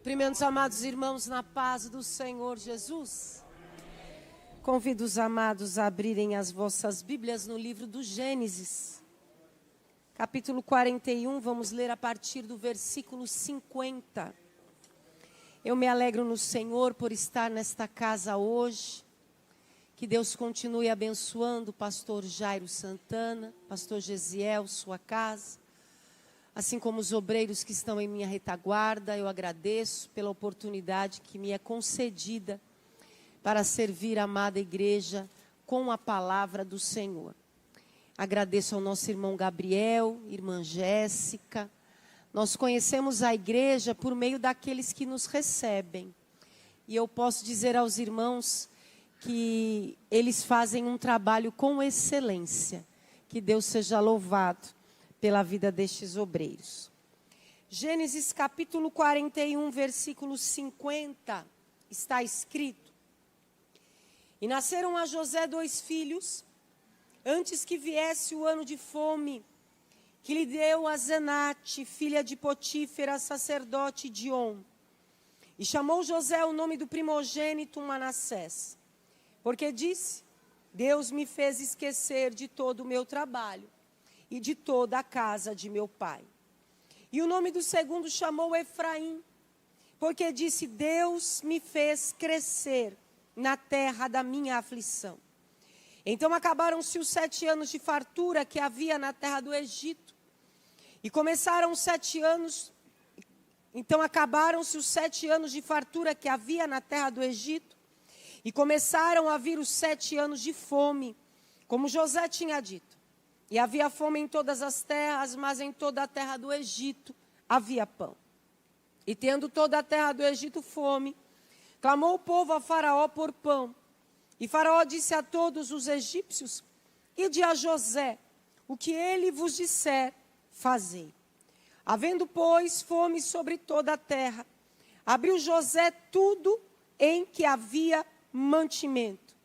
Cumprimentos, amados irmãos, na paz do Senhor Jesus. Convido os amados a abrirem as vossas Bíblias no livro do Gênesis. Capítulo 41, vamos ler a partir do versículo 50. Eu me alegro no Senhor por estar nesta casa hoje. Que Deus continue abençoando o pastor Jairo Santana, pastor Gesiel, sua casa. Assim como os obreiros que estão em minha retaguarda, eu agradeço pela oportunidade que me é concedida para servir a amada igreja com a palavra do Senhor. Agradeço ao nosso irmão Gabriel, irmã Jéssica. Nós conhecemos a igreja por meio daqueles que nos recebem. E eu posso dizer aos irmãos que eles fazem um trabalho com excelência. Que Deus seja louvado pela vida destes obreiros. Gênesis capítulo 41, versículo 50, está escrito: E nasceram a José 2 filhos, antes que viesse o ano de fome, que lhe deu a Zenate, filha de Potífera, sacerdote de On. E chamou José o nome do primogênito Manassés, porque disse: Deus me fez esquecer de todo o meu trabalho e de toda a casa de meu pai. E o nome do segundo chamou Efraim, porque disse: Deus me fez crescer na terra da minha aflição. Então acabaram-se os 7 anos de fartura que havia na terra do Egito. E começaram os 7 anos. Então acabaram-se os 7 anos de fartura que havia na terra do Egito. E começaram a vir os 7 anos de fome, como José tinha dito. E havia fome em todas as terras, mas em toda a terra do Egito havia pão. E tendo toda a terra do Egito fome, clamou o povo a Faraó por pão. E Faraó disse a todos os egípcios: Ide a José, o que ele vos disser, fazei. Havendo, pois, fome sobre toda a terra, abriu José tudo em que havia mantimento,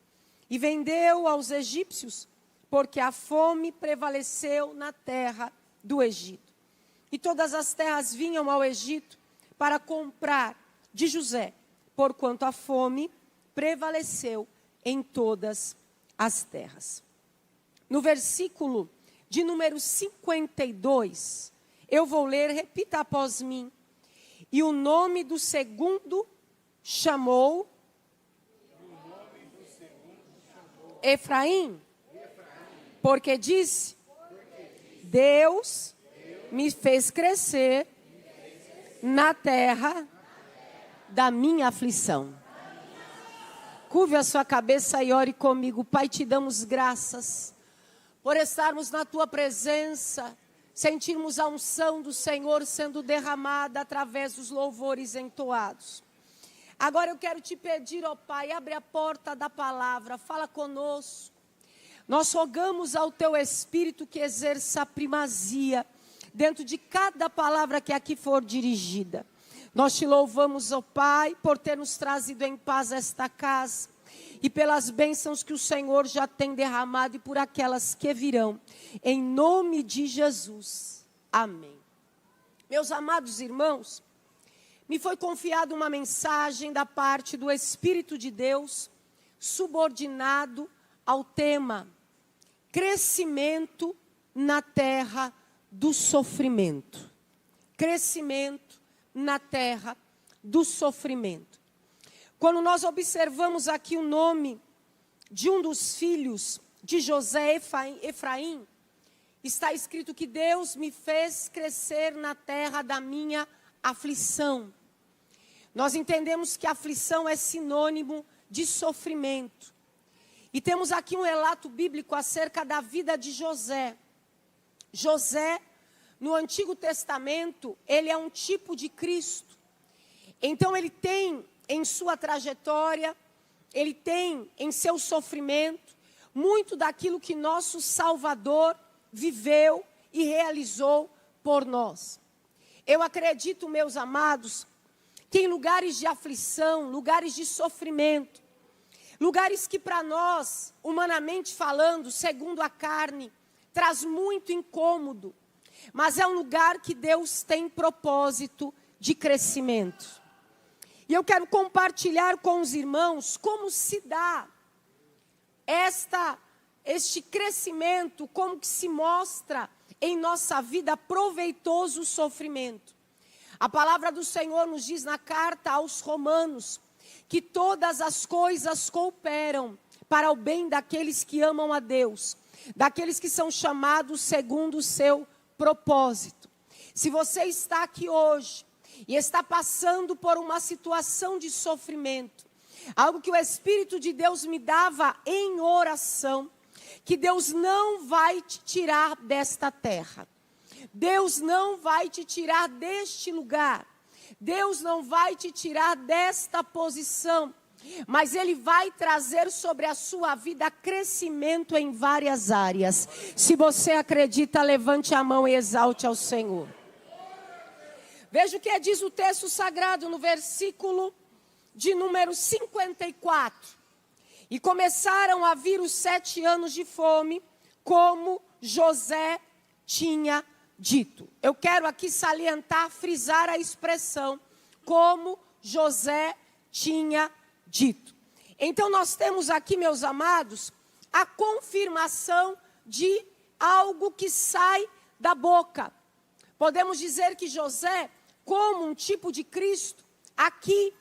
e vendeu aos egípcios, porque a fome prevaleceu na terra do Egito. E todas as terras vinham ao Egito para comprar de José, porquanto a fome prevaleceu em todas as terras. No versículo de número 52, eu vou ler, repita após mim. E o nome do segundo chamou Efraim. Porque disse: Deus me fez crescer na terra da minha aflição. Curve a sua cabeça e ore comigo. Pai, te damos graças por estarmos na tua presença, sentirmos a unção do Senhor sendo derramada através dos louvores entoados. Agora eu quero te pedir, ó Pai, abre a porta da palavra, fala conosco. Nós rogamos ao teu Espírito que exerça a primazia dentro de cada palavra que aqui for dirigida. Nós te louvamos, ó Pai, por ter nos trazido em paz esta casa e pelas bênçãos que o Senhor já tem derramado e por aquelas que virão. Em nome de Jesus. Amém. Meus amados irmãos, me foi confiada uma mensagem da parte do Espírito de Deus, subordinado ao tema crescimento na terra do sofrimento. Crescimento na terra do sofrimento. Quando nós observamos aqui o nome de um dos filhos de José, Efraim, está escrito que Deus me fez crescer na terra da minha aflição. Nós entendemos que aflição é sinônimo de sofrimento. E temos aqui um relato bíblico acerca da vida de José. José, no Antigo Testamento, ele é um tipo de Cristo. Então ele tem em sua trajetória, ele tem em seu sofrimento, muito daquilo que nosso Salvador viveu e realizou por nós. Eu acredito, meus amados, que em lugares de aflição, lugares de sofrimento, lugares que para nós, humanamente falando, segundo a carne, traz muito incômodo, mas é um lugar que Deus tem propósito de crescimento. E eu quero compartilhar com os irmãos como se dá este crescimento, como que se mostra em nossa vida proveitoso o sofrimento. A palavra do Senhor nos diz na carta aos Romanos que todas as coisas cooperam para o bem daqueles que amam a Deus, daqueles que são chamados segundo o seu propósito. Se você está aqui hoje e está passando por uma situação de sofrimento, algo que o Espírito de Deus me dava em oração, que Deus não vai te tirar desta terra. Deus não vai te tirar deste lugar. Deus não vai te tirar desta posição. Mas Ele vai trazer sobre a sua vida crescimento em várias áreas. Se você acredita, levante a mão e exalte ao Senhor. Veja o que diz o texto sagrado no versículo de número 54. E começaram a vir os 7 anos de fome, como José tinha dito. Eu quero aqui salientar, frisar a expressão, como José tinha dito. Então nós temos aqui, meus amados, a confirmação de algo que sai da boca. Podemos dizer que José, como um tipo de Cristo, aqui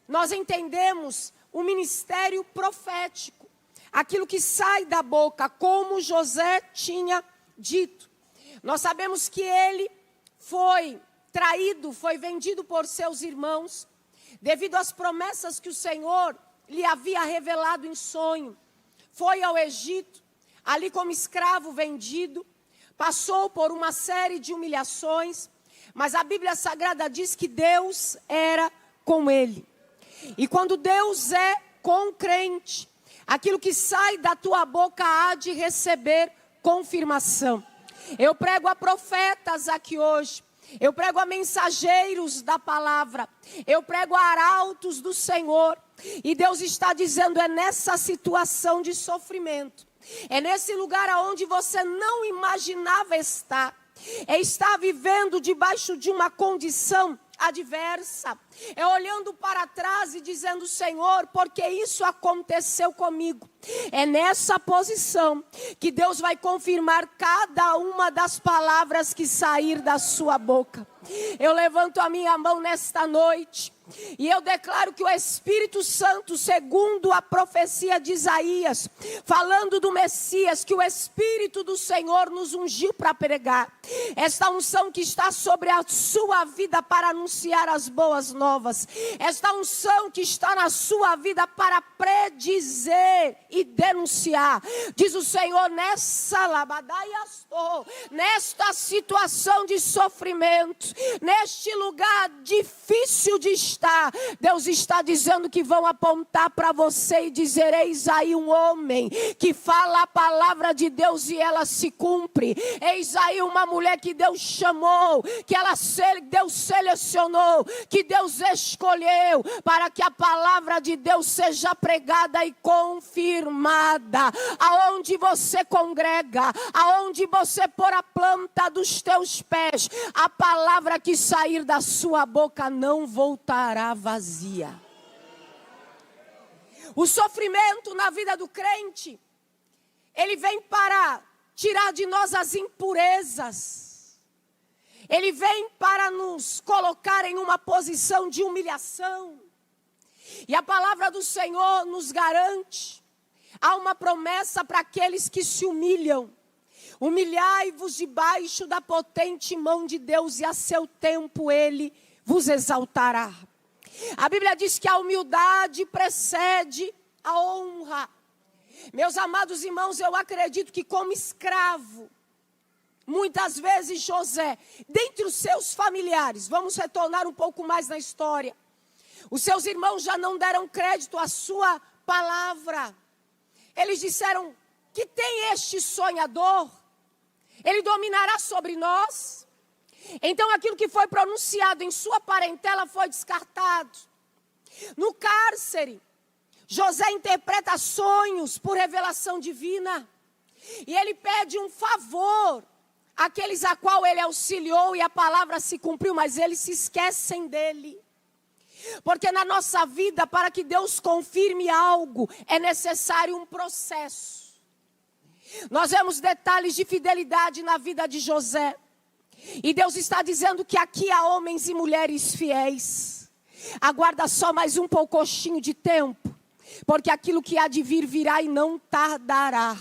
nós entendemos o ministério profético, aquilo que sai da boca, como José tinha dito. Nós sabemos que ele foi traído, foi vendido por seus irmãos, devido às promessas que o Senhor lhe havia revelado em sonho. Foi ao Egito, ali como escravo vendido, passou por uma série de humilhações, mas a Bíblia Sagrada diz que Deus era com ele. E quando Deus é com o crente, aquilo que sai da tua boca há de receber confirmação. Eu prego a profetas aqui hoje. Eu prego a mensageiros da palavra. Eu prego a arautos do Senhor. E Deus está dizendo, é nessa situação de sofrimento. É nesse lugar onde você não imaginava estar. É estar vivendo debaixo de uma condição adversa, é olhando para trás e dizendo, Senhor, porque isso aconteceu comigo. É nessa posição que Deus vai confirmar cada uma das palavras que sair da sua boca. Eu levanto a minha mão nesta noite e eu declaro que o Espírito Santo, segundo a profecia de Isaías, falando do Messias, que o Espírito do Senhor nos ungiu para pregar. Esta unção que está sobre a sua vida para anunciar as boas novas. Esta unção que está na sua vida para predizer e denunciar. Diz o Senhor, nesta situação de sofrimento, neste lugar difícil de estar, Deus está dizendo que vão apontar para você e dizer, eis aí um homem que fala a palavra de Deus e ela se cumpre. Eis aí uma mulher que Deus chamou, que Deus selecionou, que Deus escolheu para que a palavra de Deus seja pregada e confirmada. Aonde você congrega, aonde você pôr a planta dos teus pés, a palavra que sair da sua boca não voltará vazia. O sofrimento na vida do crente, ele vem para tirar de nós as impurezas. Ele vem para nos colocar em uma posição de humilhação. E a palavra do Senhor nos garante, há uma promessa para aqueles que se humilham. Humilhai-vos debaixo da potente mão de Deus e a seu tempo Ele vos exaltará. A Bíblia diz que a humildade precede a honra. Meus amados irmãos, eu acredito que como escravo, muitas vezes José, dentre os seus familiares, vamos retornar um pouco mais na história, os seus irmãos já não deram crédito à sua palavra. Eles disseram, que tem este sonhador? Ele dominará sobre nós? Então aquilo que foi pronunciado em sua parentela foi descartado. No cárcere, José interpreta sonhos por revelação divina. E ele pede um favor àqueles a qual ele auxiliou e a palavra se cumpriu, mas eles se esquecem dele. Porque na nossa vida, para que Deus confirme algo, é necessário um processo. Nós vemos detalhes de fidelidade na vida de José. E Deus está dizendo que aqui há homens e mulheres fiéis. Aguarda só mais um poucochinho de tempo, porque aquilo que há de vir virá e não tardará.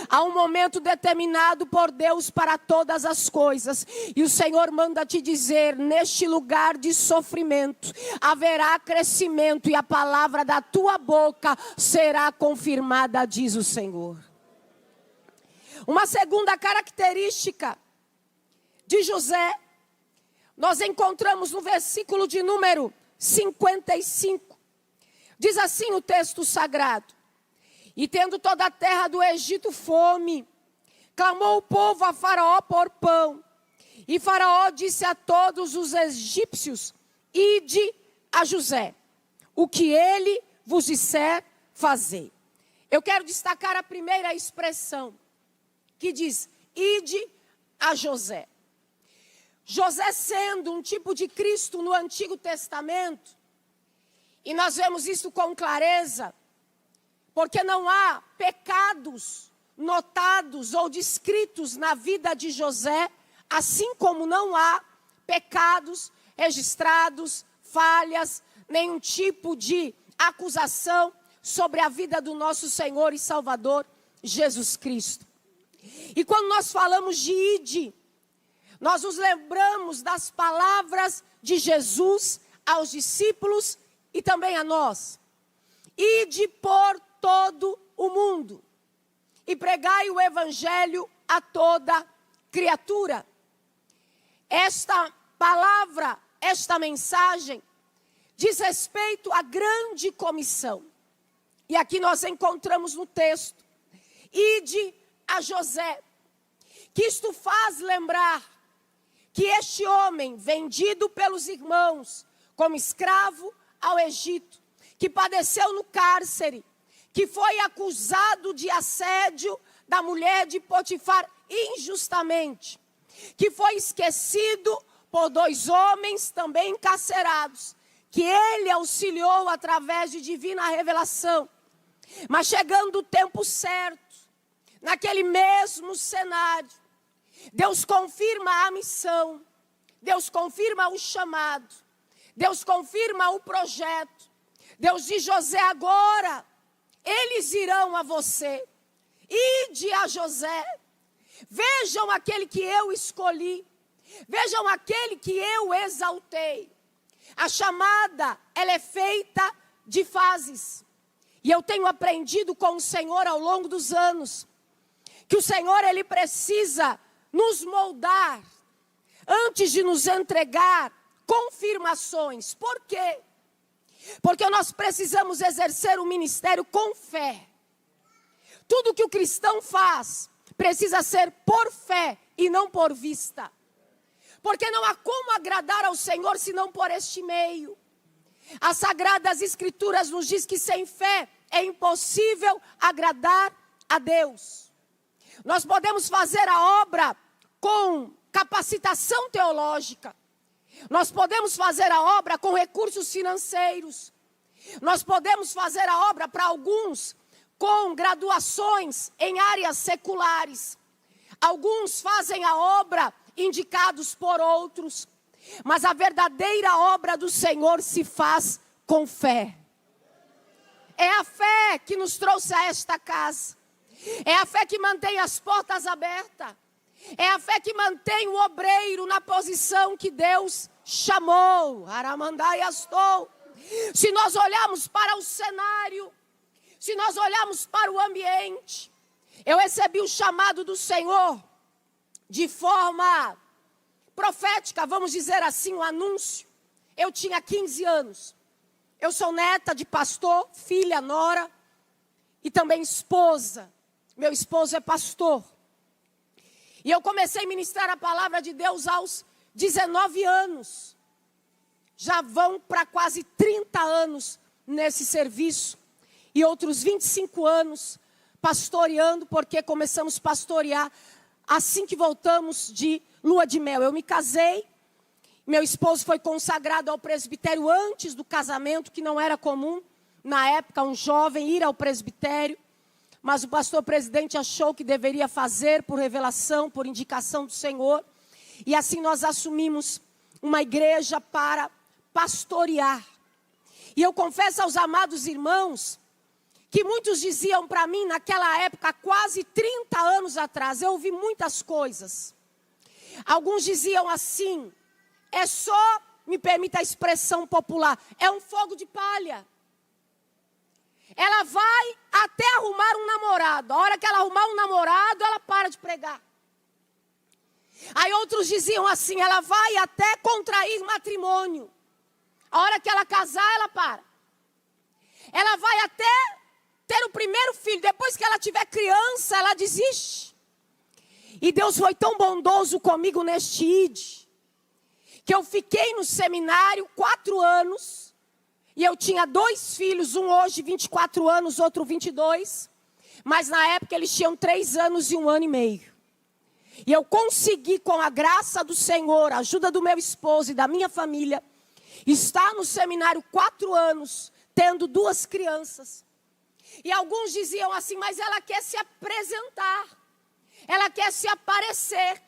Há um momento determinado por Deus para todas as coisas. E o Senhor manda te dizer, neste lugar de sofrimento, haverá crescimento e a palavra da tua boca será confirmada, diz o Senhor. Uma segunda característica de José, nós encontramos no versículo de número 55. Diz assim o texto sagrado. E tendo toda a terra do Egito fome, clamou o povo a Faraó por pão. E Faraó disse a todos os egípcios, ide a José, o que ele vos disser, fazei. Eu quero destacar a primeira expressão, que diz, ide a José. José sendo um tipo de Cristo no Antigo Testamento, e nós vemos isso com clareza, porque não há pecados notados ou descritos na vida de José, assim como não há pecados registrados, falhas, nenhum tipo de acusação sobre a vida do nosso Senhor e Salvador, Jesus Cristo. E quando nós falamos de ide, nós nos lembramos das palavras de Jesus aos discípulos e também a nós. Ide por todo o mundo e pregai o evangelho a toda criatura. Esta palavra, esta mensagem, diz respeito à grande comissão. E aqui nós encontramos no texto, ide a José, que isto faz lembrar que este homem, vendido pelos irmãos como escravo ao Egito, que padeceu no cárcere, que foi acusado de assédio da mulher de Potifar injustamente, que foi esquecido por 2 homens também encarcerados, que ele auxiliou através de divina revelação. Mas chegando o tempo certo, naquele mesmo cenário, Deus confirma a missão, Deus confirma o chamado, Deus confirma o projeto. Deus diz, José, agora eles irão a você. Ide a José. Vejam aquele que eu escolhi. Vejam aquele que eu exaltei. A chamada, ela é feita de fases. E eu tenho aprendido com o Senhor ao longo dos anos, que o Senhor, ele precisa nos moldar antes de nos entregar confirmações. Por quê? Porque nós precisamos exercer o ministério com fé. Tudo que o cristão faz precisa ser por fé e não por vista. Porque não há como agradar ao Senhor senão por este meio. As Sagradas Escrituras nos diz que sem fé é impossível agradar a Deus. Nós podemos fazer a obra com capacitação teológica. Nós podemos fazer a obra com recursos financeiros. Nós podemos fazer a obra para alguns com graduações em áreas seculares. Alguns fazem a obra indicados por outros. Mas a verdadeira obra do Senhor se faz com fé. É a fé que nos trouxe a esta casa. É a fé que mantém as portas abertas. É a fé que mantém o obreiro na posição que Deus chamou. Aramandaiastou. Se nós olharmos para o cenário, se nós olharmos para o ambiente, eu recebi o chamado do Senhor de forma profética, vamos dizer assim, um anúncio. Eu tinha 15 anos. Eu sou neta de pastor, filha, nora e também esposa. Meu esposo é pastor. E eu comecei a ministrar a palavra de Deus aos 19 anos. Já vão para quase 30 anos nesse serviço. E outros 25 anos pastoreando, porque começamos a pastorear assim que voltamos de lua de mel. Eu me casei Meu esposo foi consagrado ao presbitério antes do casamento, que não era comum, na época, um jovem ir ao presbitério. Mas o pastor presidente achou que deveria fazer por revelação, por indicação do Senhor. E assim nós assumimos uma igreja para pastorear. E eu confesso aos amados irmãos, que muitos diziam para mim naquela época, quase 30 anos atrás, eu ouvi muitas coisas. Alguns diziam assim, é só, me permita a expressão popular, é um fogo de palha. Ela vai até arrumar um namorado. A hora que ela arrumar um namorado, ela para de pregar. Aí outros diziam assim, ela vai até contrair matrimônio. A hora que ela casar, ela para. Ela vai até ter o primeiro filho. Depois que ela tiver criança, ela desiste. E Deus foi tão bondoso comigo neste ID, que eu fiquei no seminário 4 anos. E eu tinha 2 filhos, um hoje 24 anos, outro 22. Mas na época eles tinham 3 anos e 1 ano e meio. E eu consegui, com a graça do Senhor, a ajuda do meu esposo e da minha família, estar no seminário 4 anos, tendo 2 crianças. E alguns diziam assim, mas ela quer se apresentar. Ela quer se aparecer.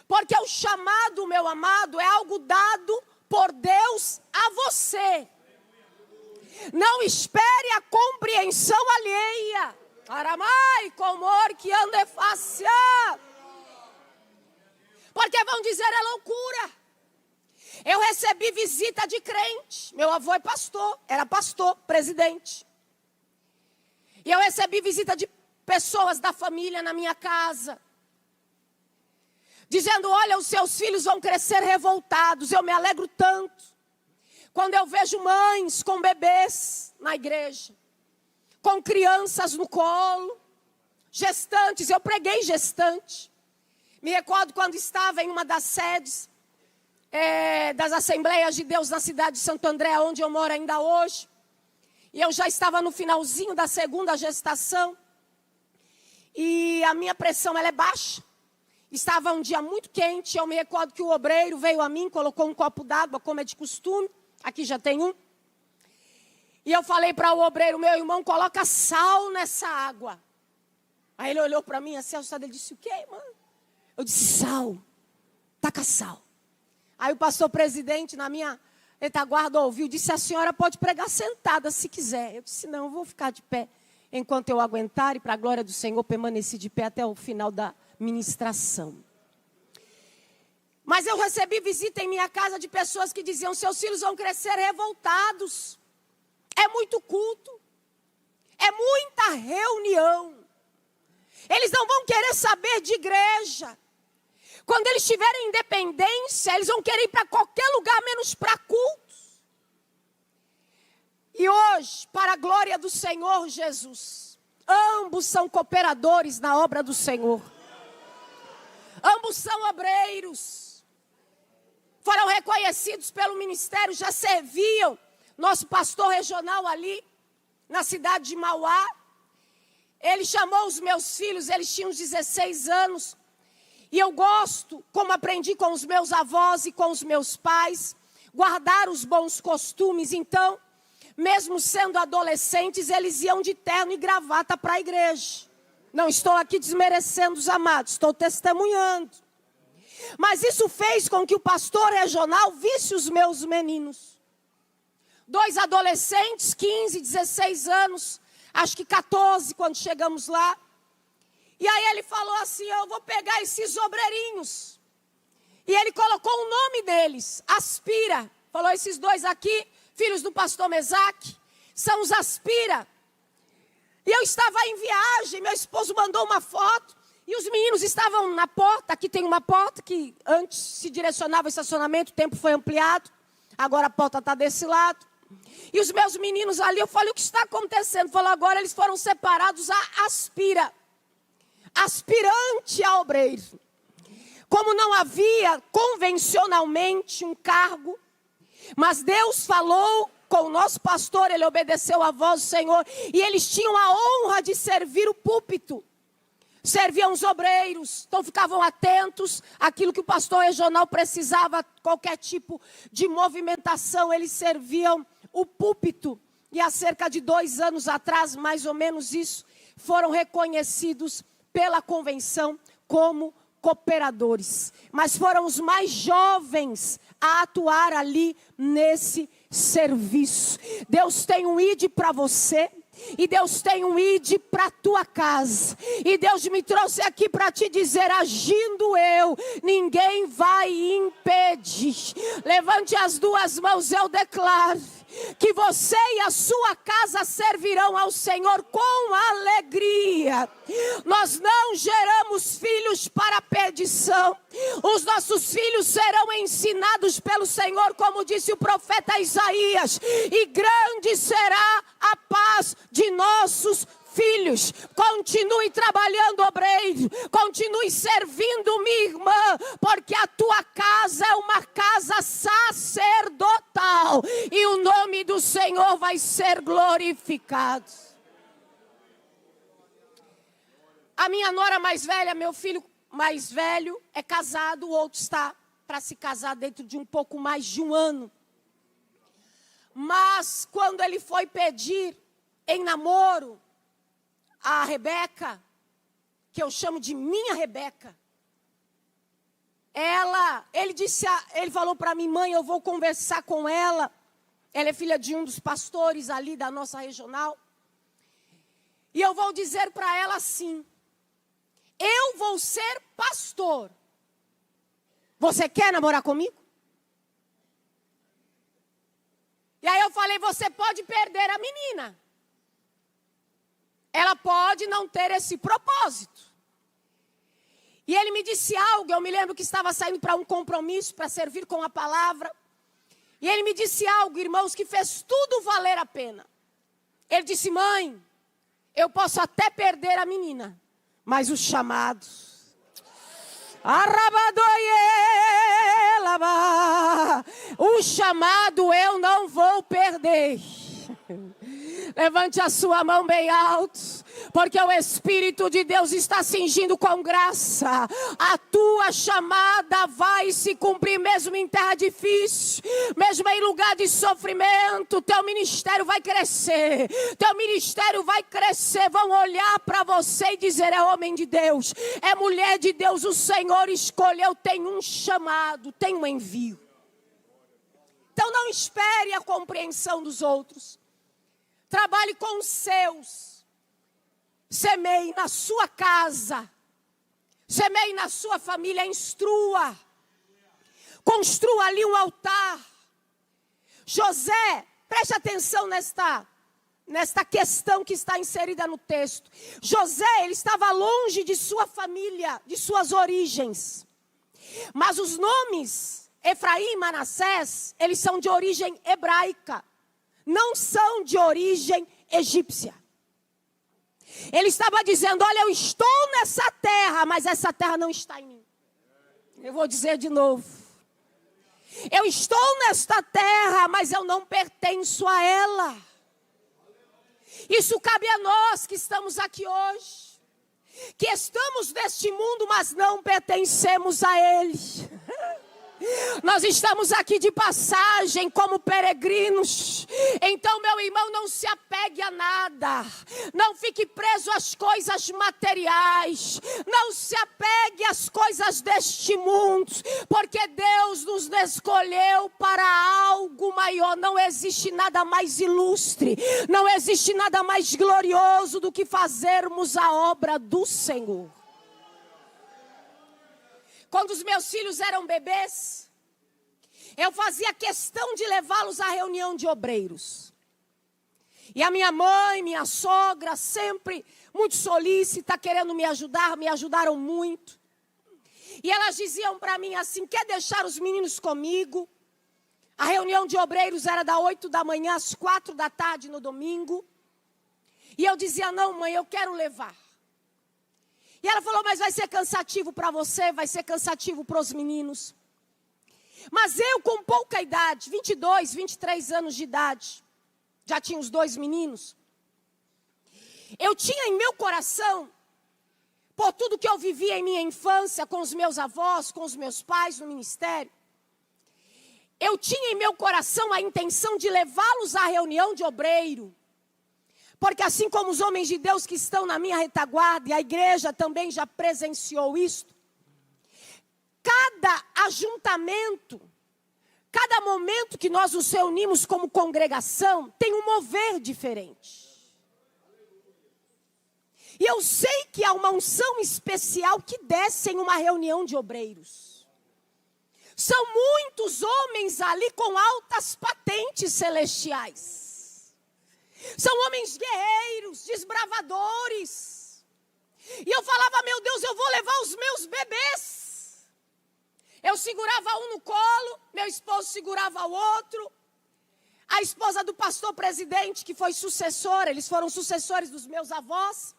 Porque o chamado, meu amado, é algo dado por Deus a você. Não espere a compreensão alheia. Aramai, comor que ande fácil. Porque vão dizer é loucura. Eu recebi visita de crente. Meu avô é pastor, era pastor, presidente. E eu recebi visita de pessoas da família na minha casa. Dizendo, olha, os seus filhos vão crescer revoltados. Eu me alegro tanto quando eu vejo mães com bebês na igreja, com crianças no colo, gestantes. Eu preguei gestante. Me recordo quando estava em uma das sedes das Assembleias de Deus na cidade de Santo André, onde eu moro ainda hoje. E eu já estava no finalzinho da 2ª gestação. E a minha pressão ela é baixa. Estava um dia muito quente. Eu me recordo que o obreiro veio a mim, colocou um copo d'água, como é de costume. Aqui já tem um. E eu falei para o obreiro, meu irmão, coloca sal nessa água. Aí ele olhou para mim assim, assustado, ele disse, o quê, irmã? Eu disse, sal. Taca sal. Aí o pastor presidente, na minha retaguarda, ouviu, disse, a senhora pode pregar sentada se quiser. Eu disse, não, eu vou ficar de pé enquanto eu aguentar. E para a glória do Senhor, permaneci de pé até o final da ministração. Mas eu recebi visita em minha casa de pessoas que diziam, seus filhos vão crescer revoltados. É muito culto. É muita reunião. Eles não vão querer saber de igreja. Quando eles tiverem independência, eles vão querer ir para qualquer lugar, menos para cultos. E hoje, para a glória do Senhor Jesus, ambos são cooperadores na obra do Senhor. Ambos são obreiros. Foram reconhecidos pelo ministério, já serviam nosso pastor regional ali, na cidade de Mauá. Ele chamou os meus filhos, eles tinham 16 anos. E eu gosto, como aprendi com os meus avós e com os meus pais, guardar os bons costumes. Então, mesmo sendo adolescentes, eles iam de terno e gravata para a igreja. Não estou aqui desmerecendo os amados, estou testemunhando. Mas isso fez com que o pastor regional visse os meus meninos. 2 adolescentes, 15, 16 anos, acho que 14 quando chegamos lá. E aí ele falou assim, eu vou pegar esses obreirinhos. E ele colocou o nome deles, Aspira. Falou, esses 2 aqui, filhos do pastor Mesaque, são os Aspira. E eu estava em viagem, meu esposo mandou uma foto. E os meninos estavam na porta, aqui tem uma porta que antes se direcionava ao estacionamento, o tempo foi ampliado. Agora a porta está desse lado. E os meus meninos ali, eu falei, o que está acontecendo? Falou, agora eles foram separados a Aspira. Aspirante a obreiro. Como não havia convencionalmente um cargo, mas Deus falou com o nosso pastor, ele obedeceu à voz do Senhor, e eles tinham a honra de servir o púlpito. serviam os obreiros, então ficavam atentos àquilo que o pastor regional precisava, qualquer tipo de movimentação, eles serviam o púlpito. E há cerca de 2 anos atrás, mais ou menos isso, foram reconhecidos pela convenção como cooperadores. Mas foram os mais jovens a atuar ali nesse serviço. Deus tem um ID para você. E Deus tem um ID para a tua casa. E Deus me trouxe aqui para te dizer, agindo eu, ninguém vai impedir. Levante as 2 mãos, eu declaro que você e a sua casa servirão ao Senhor com alegria. Nós não geramos filhos para perdição. Os nossos filhos serão ensinados pelo Senhor, como disse o profeta Isaías, e grande será a paz de nossos filhos. Continue trabalhando, obreiro. Continue servindo, minha irmã, porque a tua casa é uma casa sacerdotal e o nome do Senhor vai ser glorificado. A minha nora mais velha, meu filho mais velho é casado, o outro está para se casar dentro de um pouco mais de 1 ano. Mas quando ele foi pedir em namoro a Rebeca, que eu chamo de minha Rebeca, ele falou para mim, mãe, eu vou conversar com ela. Ela é filha de um dos pastores ali da nossa regional. E eu vou dizer para ela assim, eu vou ser pastor. Você quer namorar comigo? E aí eu falei, você pode perder a menina. Ela pode não ter esse propósito. E ele me disse algo, eu me lembro que estava saindo para um compromisso, para servir com a palavra. E ele me disse algo, irmãos, que fez tudo valer a pena. Ele disse, mãe, eu posso até perder a menina, mas o chamado... O chamado eu não vou perder. Levante a sua mão bem alto, porque o Espírito de Deus está cingindo com graça. A tua chamada vai se cumprir mesmo em terra difícil, mesmo em lugar de sofrimento. Teu ministério vai crescer, teu ministério vai crescer. Vão olhar para você e dizer, é homem de Deus, é mulher de Deus, o Senhor escolheu, tem um chamado, tem um envio. Então não espere a compreensão dos outros. Trabalhe com os seus. Semeie na sua casa. Semeie na sua família. Instrua. Construa ali um altar. José, preste atenção nesta questão que está inserida no texto. José, ele estava longe de sua família, de suas origens. Mas os nomes, Efraim e Manassés, eles são de origem hebraica. Não são de origem egípcia. Ele estava dizendo, olha, eu estou nessa terra, mas essa terra não está em mim. Eu vou dizer de novo. Eu estou nesta terra, mas eu não pertenço a ela. Isso cabe a nós que estamos aqui hoje. Que estamos neste mundo, mas não pertencemos a ele. Nós estamos aqui de passagem como peregrinos. Então, meu irmão, não se apegue a nada. Não fique preso às coisas materiais. Não se apegue às coisas deste mundo. Porque Deus nos escolheu para algo maior. Não existe nada mais ilustre. Não existe nada mais glorioso do que fazermos a obra do Senhor. Quando os meus filhos eram bebês, eu fazia questão de levá-los à reunião de obreiros. E a minha mãe, minha sogra, sempre muito solícita, querendo me ajudar, me ajudaram muito. E elas diziam para mim assim, quer deixar os meninos comigo? A reunião de obreiros era das 8 da manhã às 4 da tarde no domingo. E eu dizia, não mãe, eu quero levar. E ela falou, mas vai ser cansativo para você, vai ser cansativo para os meninos. Mas eu com pouca idade, 22, 23 anos de idade, já tinha os 2 meninos. Eu tinha em meu coração por tudo que eu vivi em minha infância, com os meus avós, com os meus pais no ministério, eu tinha em meu coração a intenção de levá-los à reunião de obreiro. Porque assim como os homens de Deus que estão na minha retaguarda, e a igreja também já presenciou isto, cada ajuntamento, cada momento que nós nos reunimos como congregação, tem um mover diferente. E eu sei que há uma unção especial que desce em uma reunião de obreiros. São muitos homens ali com altas patentes celestiais. São homens guerreiros, desbravadores. E eu falava, meu Deus, eu vou levar os meus bebês. Eu segurava um no colo, meu esposo segurava o outro. A esposa do pastor presidente, que foi sucessora, eles foram sucessores dos meus avós.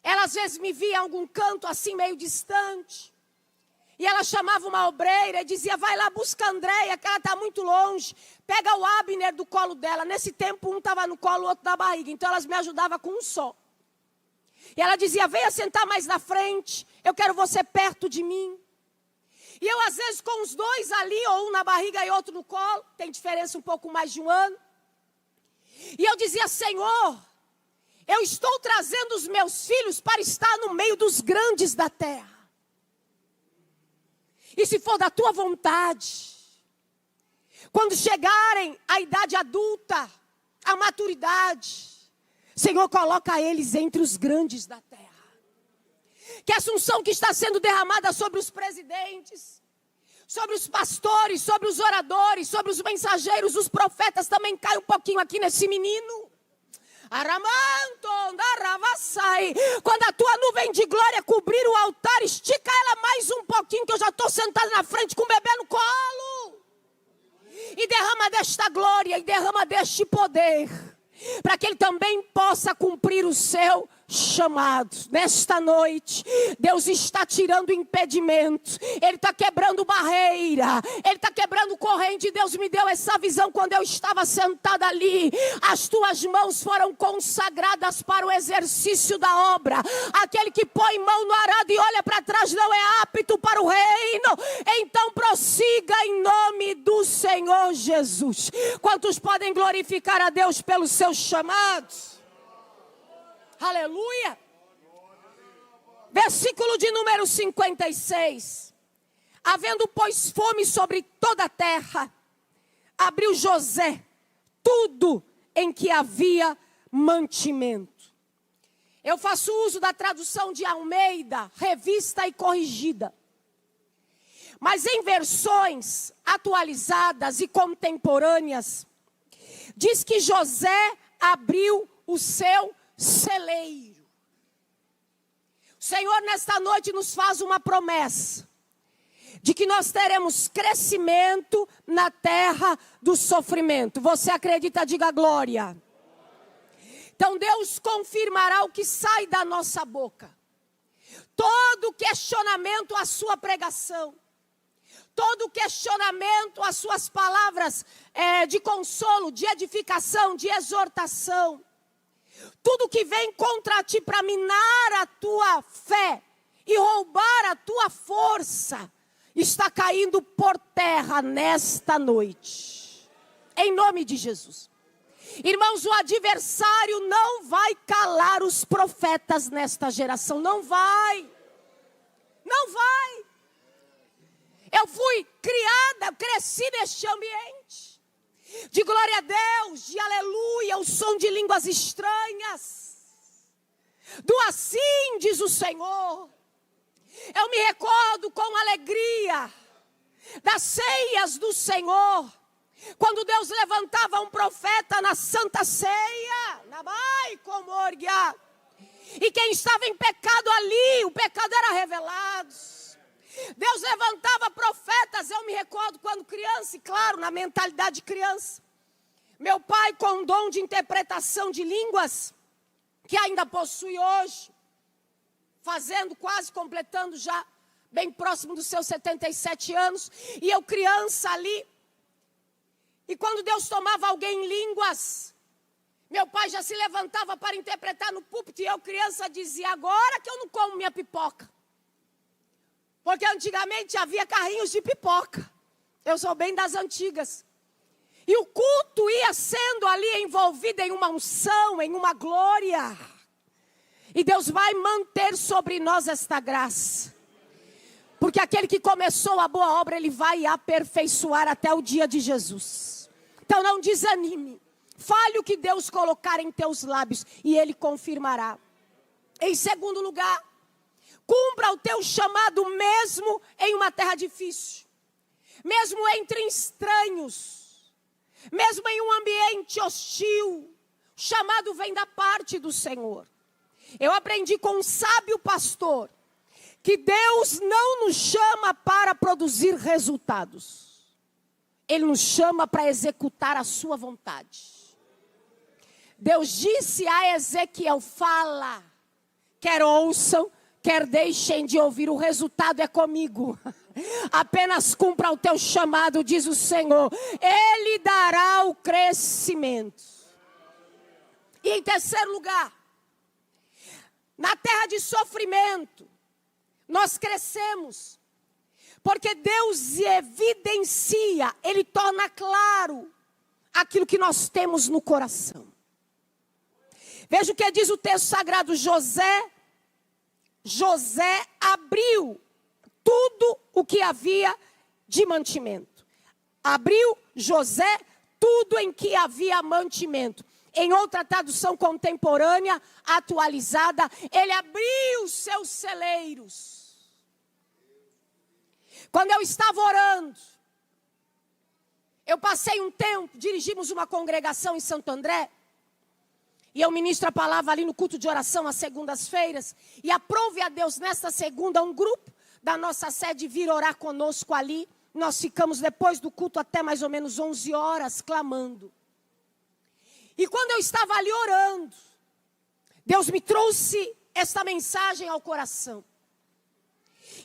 Ela às vezes me via em algum canto assim meio distante. E ela chamava uma obreira e dizia, vai lá, busca a Andréia, que ela está muito longe. Pega o Abner do colo dela. Nesse tempo, um estava no colo, o outro na barriga. Então, elas me ajudavam com um só. E ela dizia, venha sentar mais na frente. Eu quero você perto de mim. E eu, às vezes, com os dois ali, ou um na barriga e outro no colo. Tem diferença um pouco mais de um ano. E eu dizia, Senhor, eu estou trazendo os meus filhos para estar no meio dos grandes da terra. E se for da tua vontade, quando chegarem à idade adulta, à maturidade, Senhor, coloca eles entre os grandes da terra. Que essa unção que está sendo derramada sobre os presidentes, sobre os pastores, sobre os oradores, sobre os mensageiros, os profetas, também cai um pouquinho aqui nesse menino. Quando a tua nuvem de glória cobrir o altar, estica ela mais um pouquinho, que eu já estou sentada na frente com o bebê no colo. E derrama desta glória, e derrama deste poder, para que ele também possa cumprir o seu chamado. Nesta noite, Deus está tirando impedimento, Ele está quebrando barreira, Ele está quebrando corrente. Deus me deu essa visão quando eu estava sentada ali. As tuas mãos foram consagradas para o exercício da obra. Aquele que põe mão no arado e olha para trás não é apto para o reino. Então prossiga em nome do Senhor Jesus. Quantos podem glorificar a Deus pelos seus chamados? Aleluia. Versículo de número 56. Havendo, pois, fome sobre toda a terra, abriu José tudo em que havia mantimento. Eu faço uso da tradução de Almeida, revista e corrigida. Mas em versões atualizadas e contemporâneas, diz que José abriu o seu celeiro. O Senhor nesta noite nos faz uma promessa de que nós teremos crescimento na terra do sofrimento. Você acredita? Diga glória. Então Deus confirmará o que sai da nossa boca. Todo questionamento à sua pregação, todo questionamento às suas palavras de consolo, de edificação, de exortação, tudo que vem contra ti para minar a tua fé e roubar a tua força, está caindo por terra nesta noite. Em nome de Jesus. Irmãos, o adversário não vai calar os profetas nesta geração. Não vai. Não vai. Eu fui criada, eu cresci neste ambiente. De glória a Deus, de aleluia, o som de línguas estranhas. Do assim diz o Senhor. Eu me recordo com alegria das ceias do Senhor. Quando Deus levantava um profeta na Santa Ceia. Nabai comorgia. E quem estava em pecado ali, o pecado era revelado. Deus levantava profetas, eu me recordo quando criança, e claro, na mentalidade de criança. Meu pai com um dom de interpretação de línguas, que ainda possui hoje, fazendo, quase completando já, bem próximo dos seus 77 anos, e eu criança ali. E quando Deus tomava alguém em línguas, Meu pai já se levantava para interpretar no púlpito e eu, criança, dizia: agora que eu não como minha pipoca. Porque antigamente havia carrinhos de pipoca. Eu sou bem das antigas. E o culto ia sendo ali envolvido em uma unção, em uma glória. E Deus vai manter sobre nós esta graça. Porque aquele que começou a boa obra, Ele vai aperfeiçoar até o dia de Jesus. Então não desanime. Fale o que Deus colocar em teus lábios e Ele confirmará. Em segundo lugar, cumpra o teu chamado mesmo em uma terra difícil. Mesmo entre estranhos. Mesmo em um ambiente hostil. O chamado vem da parte do Senhor. Eu aprendi com um sábio pastor que Deus não nos chama para produzir resultados. Ele nos chama para executar a sua vontade. Deus disse a Ezequiel: fala, quer ouçam, quer deixem de ouvir, o resultado é comigo. Apenas cumpra o teu chamado, diz o Senhor. Ele dará o crescimento. E em terceiro lugar, na terra de sofrimento, nós crescemos. Porque Deus evidencia, Ele torna claro aquilo que nós temos no coração. Veja o que diz o texto sagrado. José abriu tudo o que havia de mantimento. Abriu José tudo em que havia mantimento. Em outra tradução contemporânea, atualizada, ele abriu os seus celeiros. Quando eu estava orando, eu passei um tempo, dirigimos uma congregação em Santo André, e eu ministro a palavra ali no culto de oração às segundas-feiras, e aprove a Deus nesta segunda um grupo da nossa sede vir orar conosco ali. Nós ficamos depois do culto até mais ou menos 11 horas clamando. E quando eu estava ali orando, Deus me trouxe esta mensagem ao coração.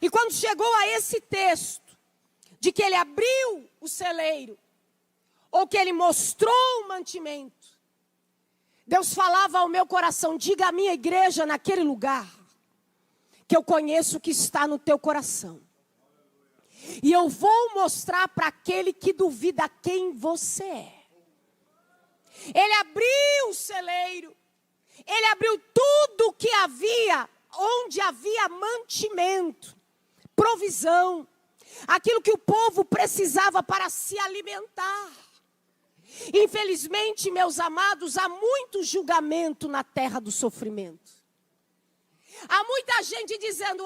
E quando chegou a esse texto, de que ele abriu o celeiro, ou que ele mostrou o mantimento, Deus falava ao meu coração: diga à minha igreja naquele lugar, que eu conheço o que está no teu coração. E eu vou mostrar para aquele que duvida quem você é. Ele abriu o celeiro. Ele abriu tudo que havia, onde havia mantimento, provisão. Aquilo que o povo precisava para se alimentar. Infelizmente, meus amados, há muito julgamento na terra do sofrimento. Há muita gente dizendo: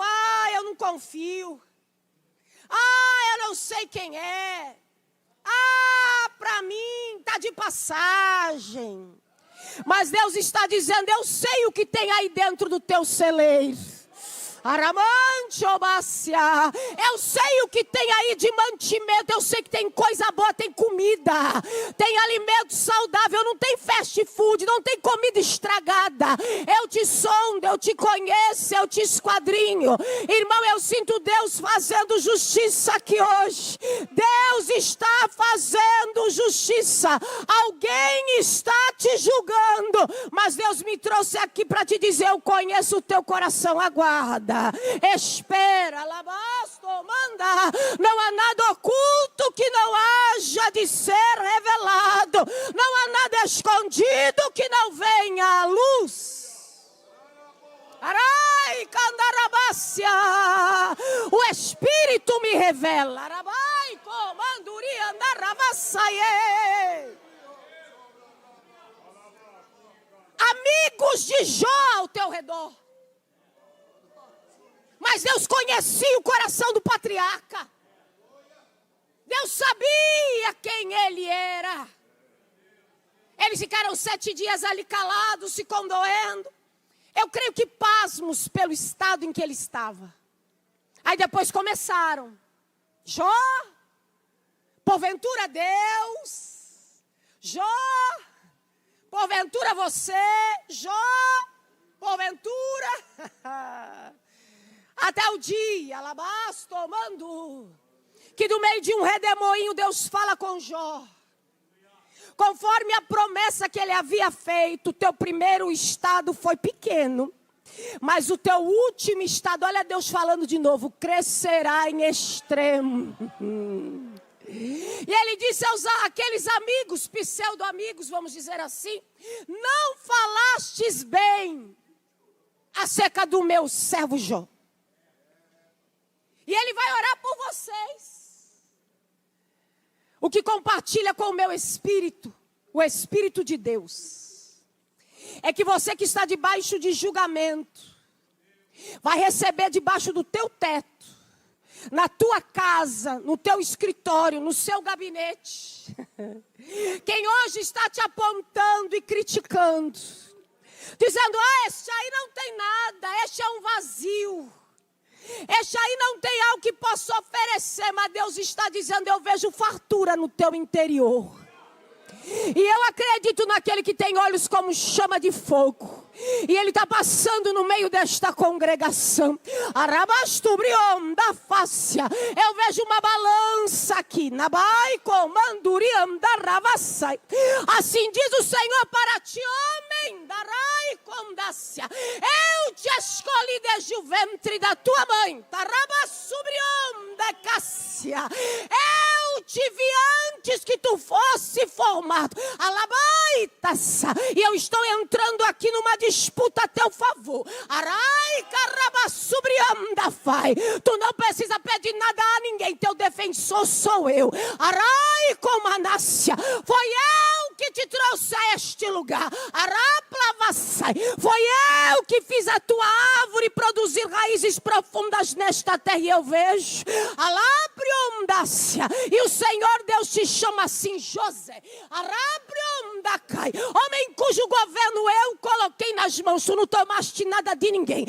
eu não confio. Eu não sei quem é. Para mim está de passagem. Mas Deus está dizendo: eu sei o que tem aí dentro do teu celeiro. Aramante, obácia. Eu sei o que tem aí de mantimento. Eu sei que tem coisa boa, tem comida, tem alimento saudável, não tem fast food, não tem comida estragada. Eu te sondo, eu te conheço, eu te esquadrinho. Irmão, eu sinto Deus fazendo justiça aqui hoje. Deus está fazendo justiça. Alguém está te julgando, mas Deus me trouxe aqui para te dizer: eu conheço o teu coração. Aguarda. Espera, labasto, manda. Não há nada oculto que não haja de ser revelado. Não há nada escondido que não venha à luz. Arai, candarabácia. O Espírito me revela. Arabai, comanduri, andarabassaie. Amigos de Jó ao teu redor. Mas Deus conhecia o coração do patriarca. Deus sabia quem ele era. Eles ficaram 7 dias ali calados, se condoendo. Eu creio que pasmos pelo estado em que ele estava. Aí depois começaram: Jó, porventura Deus? Jó, porventura você? Jó, porventura? Até o dia, alabás, tomando, que do meio de um redemoinho Deus fala com Jó. Conforme a promessa que ele havia feito, o teu primeiro estado foi pequeno. Mas o teu último estado, olha Deus falando de novo, crescerá em extremo. E ele disse aos aqueles amigos, pseudo-amigos, vamos dizer assim, não falastes bem acerca do meu servo Jó. E ele vai orar por vocês. O que compartilha com o meu espírito, o Espírito de Deus, é que você que está debaixo de julgamento, vai receber debaixo do teu teto, na tua casa, no teu escritório, no seu gabinete, quem hoje está te apontando e criticando, dizendo, este aí não tem nada, este é um vazio, este aí não tem algo que possa oferecer, mas Deus está dizendo, eu vejo fartura no teu interior. E eu acredito naquele que tem olhos como chama de fogo. E ele está passando no meio desta congregação. Arabastubrion da fácia. Eu vejo uma balança aqui. Nabai comanduriam da ravassai. Assim diz o Senhor para ti, homem. Darai condácia. Eu te escolhi desde o ventre da tua mãe. Tarabasubrion da cássia. Eu te vi antes que tu fosse formado. Alabaitaça. E eu estou entrando aqui numa disputa a teu favor. Arai carabassubrianda fai. Tu não precisa pedir nada a ninguém. Teu defensor sou eu. Arai comanácia. Foi eu que te trouxe a este lugar. Araplavassai. Foi eu que fiz a tua árvore produzir raízes profundas nesta terra. E eu vejo. Alapriondácia. E o Senhor Deus te chama assim, José. Arapriondacai. Homem cujo governo eu coloquei nas mãos. Tu não tomaste nada de ninguém.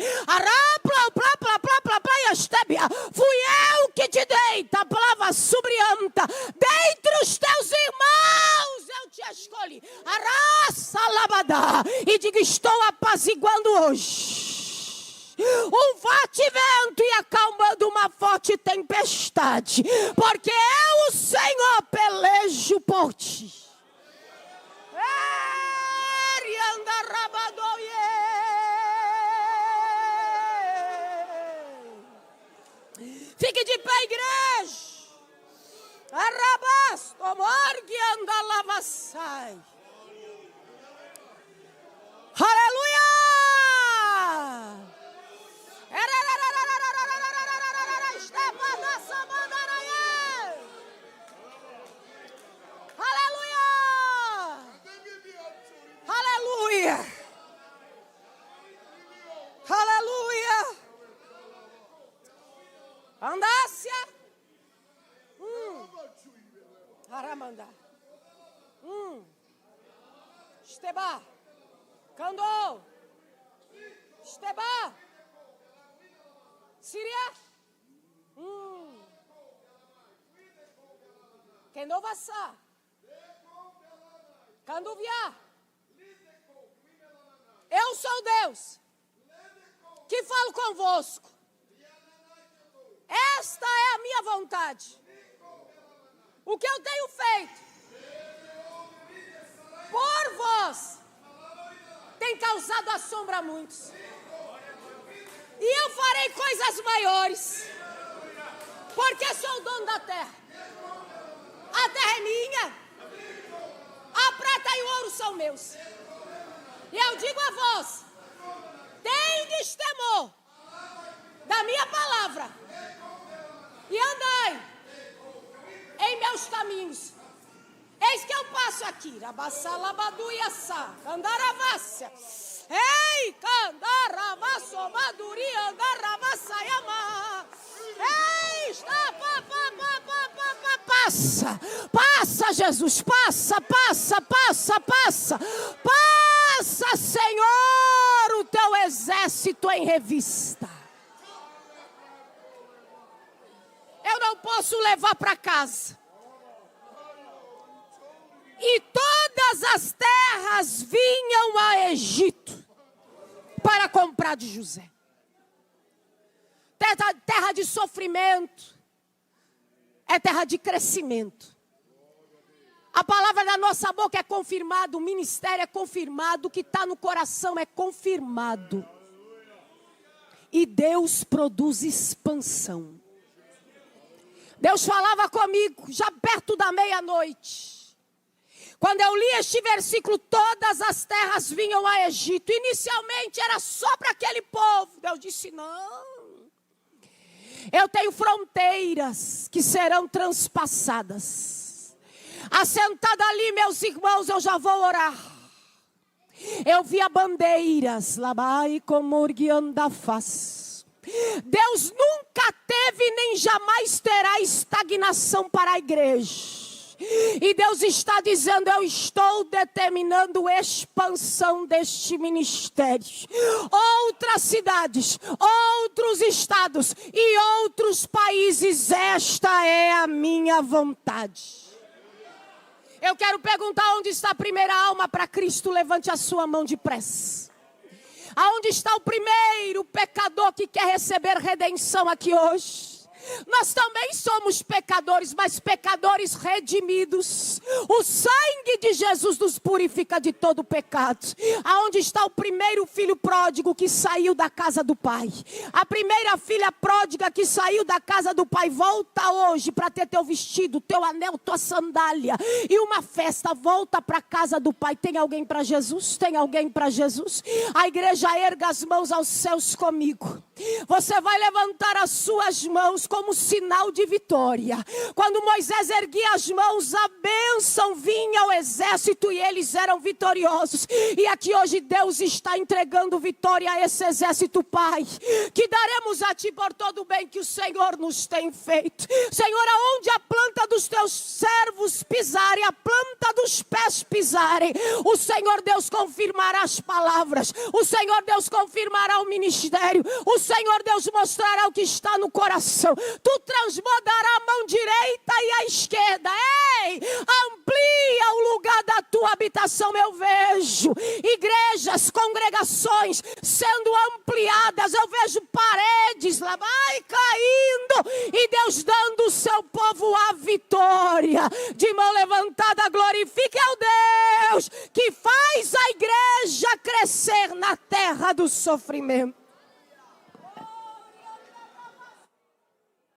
Fui eu que te dei. Taplava subrianta. Dentre os teus irmãos eu te escolhi. Araçalabadá. E diga, estou apaziguando hoje um forte vento e acalmando uma forte tempestade, porque eu, o Senhor, pelejo por ti. Fique de pé, igreja. Arrabasto, morgue, anda, lavassai. Aleluia! Aleluia! Aleluia! Andácia! Aramanda! Esteba! Candô! Esteba! Síria? Quenovassá! Canduvia! Eu sou Deus que falo convosco. Esta é a minha vontade. O que eu tenho feito por vós tem causado assombro a muitos. E eu farei coisas maiores, porque sou o dono da terra. A terra é minha. A prata e o ouro são meus. E eu digo a vós, tendes temor da minha palavra e andai em meus caminhos. Eis que eu passo aqui. Rabassalabaduiaçá, candaravássia. Ei, candaravassomaduri, andarabassaiamá. Ei, está, passa. Passa, Jesus, passa. Passa, Senhor, o teu exército em revista. Eu não posso levar para casa. E todas as terras vinham a Egito para comprar de José. Terra de sofrimento é terra de crescimento. A palavra da nossa boca é confirmada, o ministério é confirmado, o que está no coração é confirmado. E Deus produz expansão. Deus falava comigo já perto da meia-noite. Quando eu li este versículo, todas as terras vinham a Egito. Inicialmente era só para aquele povo. Deus disse, não. Eu tenho fronteiras que serão transpassadas. Assentada ali, meus irmãos, eu já vou orar. Eu via bandeiras. Labai comorgiandafaz. Deus nunca teve nem jamais terá estagnação para a igreja. E Deus está dizendo, eu estou determinando expansão deste ministério. Outras cidades, outros estados e outros países, esta é a minha vontade. Eu quero perguntar onde está a primeira alma para Cristo, levante a sua mão depressa. Aonde está o primeiro pecador que quer receber redenção aqui hoje? Nós também somos pecadores, mas pecadores redimidos. O sangue de Jesus nos purifica de todo pecado. Aonde está o primeiro filho pródigo que saiu da casa do pai? A primeira filha pródiga que saiu da casa do pai, volta hoje para ter teu vestido, teu anel, tua sandália e uma festa, volta para a casa do pai. Tem alguém para Jesus? Tem alguém para Jesus? A igreja erga as mãos aos céus comigo. Você vai levantar as suas mãos como sinal de vitória. Quando Moisés erguia as mãos, a bênção vinha ao exército e eles eram vitoriosos. E aqui hoje Deus está entregando vitória a esse exército, Pai. Que daremos a Ti por todo o bem que o Senhor nos tem feito. Senhor, aonde a planta dos Teus servos pisarem, a planta dos pés pisarem, o Senhor Deus confirmará as palavras. O Senhor Deus confirmará o ministério. O Senhor Deus mostrará o que está no coração. Tu transbordará a mão direita e a esquerda. Ei, amplia o lugar da tua habitação. Eu vejo igrejas, congregações sendo ampliadas. Eu vejo paredes lá, vai caindo. E Deus dando o seu povo a vitória. De mão levantada, glorifique ao Deus que faz a igreja crescer na terra do sofrimento.